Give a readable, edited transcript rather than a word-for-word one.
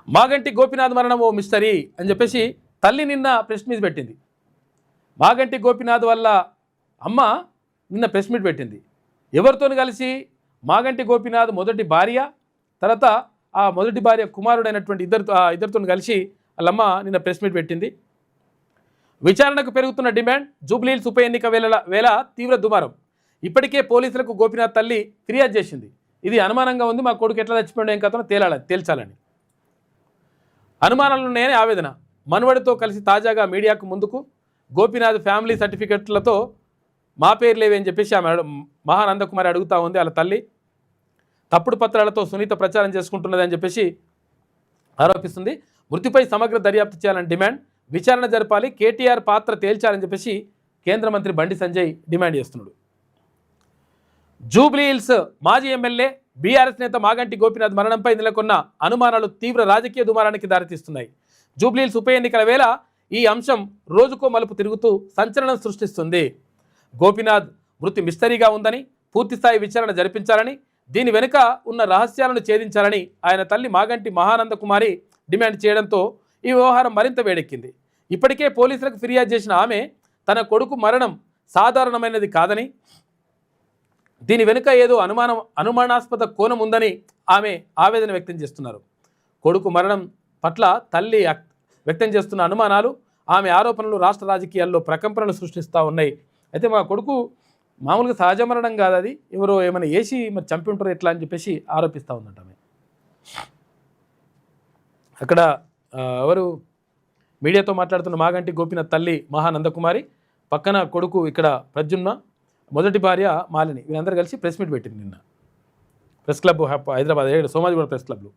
మాగంటి గోపీనాథ్ మరణం ఓ మిస్టరీ అని చెప్పేసి తల్లి నిన్న ప్రెస్ మీట్ పెట్టింది. మాగంటి గోపీనాథ్ వల్ల అమ్మ నిన్న ప్రెస్ మీట్ పెట్టింది. ఎవరితో కలిసి? మాగంటి గోపీనాథ్ మొదటి భార్య, తర్వాత ఆ మొదటి భార్య కుమారుడైనటువంటి ఇద్దరితో కలిసి వాళ్ళమ్మ నిన్న ప్రెస్ మీట్ పెట్టింది. విచారణకు పెరుగుతున్న డిమాండ్, జూబ్లీహిల్స్ ఉప ఎన్నిక వేళ తీవ్ర దుమారం. ఇప్పటికే పోలీసులకు గోపీనాథ్ తల్లి ఫిర్యాదు చేసింది. ఇది అనుమానంగా ఉంది, మా కొడుకు ఎట్లా చచ్చిపోయాడో ఏం కథనో తేల్చాలని. అనుమానాలున్నాయని ఆవేదన. మనవడితో కలిసి తాజాగా మీడియాకు ముందుకు గోపీనాథ్ ఫ్యామిలీ సర్టిఫికెట్లతో మా పేరు లేవని చెప్పేసి ఆమె మహానందకుమారి అడుగుతూ ఉంది. వాళ్ళ తల్లి తప్పుడు పత్రాలతో సునీత ప్రచారం చేసుకుంటున్నదని చెప్పేసి ఆరోపిస్తుంది. మృతిపై సమగ్ర దర్యాప్తు చేయాలని డిమాండ్, విచారణ జరపాలి, కేటీఆర్ పాత్ర తేల్చాలని చెప్పేసి కేంద్ర మంత్రి బండి సంజయ్ డిమాండ్ చేస్తున్నాడు. జూబ్లీహిల్స్ మాజీ ఎమ్మెల్యే బీఆర్ఎస్ నేత మాగంటి గోపీనాథ్ మరణంపై నెలకొన్న అనుమానాలు తీవ్ర రాజకీయ దుమారానికి దారితీస్తున్నాయి. జూబ్లీహిల్స్ ఉప ఎన్నికల వేళ ఈ అంశం రోజుకో మలుపు తిరుగుతూ సంచలనం సృష్టిస్తుంది. గోపీనాథ్ మృతి మిస్టరీగా ఉందని, పూర్తిస్థాయి విచారణ జరిపించాలని, దీని వెనుక ఉన్న రహస్యాలను ఛేదించాలని ఆయన తల్లి మాగంటి మహానంద కుమారి డిమాండ్ చేయడంతో ఈ వ్యవహారం మరింత వేడెక్కింది. ఇప్పటికే పోలీసులకు ఫిర్యాదు చేసిన ఆమె తన కొడుకు మరణం సాధారణమైనది కాదని, దీని వెనుక ఏదో అనుమానాస్పద కోణం ఉందని ఆమె ఆవేదన వ్యక్తం చేస్తున్నారు. కొడుకు మరణం పట్ల తల్లి వ్యక్తం చేస్తున్న అనుమానాలు, ఆమె ఆరోపణలు రాష్ట్ర రాజకీయాల్లో ప్రకంపనలు సృష్టిస్తూ ఉన్నాయి. అయితే మా కొడుకు మామూలుగా సహజ మరణం కాదు, అది ఎవరో ఏమైనా వేసి మరి చంపి ఉంటారు ఎట్లా అని చెప్పేసి ఆరోపిస్తూ ఉందంట ఆమె. అక్కడ ఎవరు మీడియాతో మాట్లాడుతున్న మాగంటి గోపీనాథ్ తల్లి మహానందకుమారి, పక్కన కొడుకు ఇక్కడ ప్రద్యుమ్న, మొదటి భార్య మాలిని, వీళ్ళందరూ కలిసి ప్రెస్ మీట్ పెట్టింది నిన్న press club Hyderabad Somajiguda press క్లబ్లో.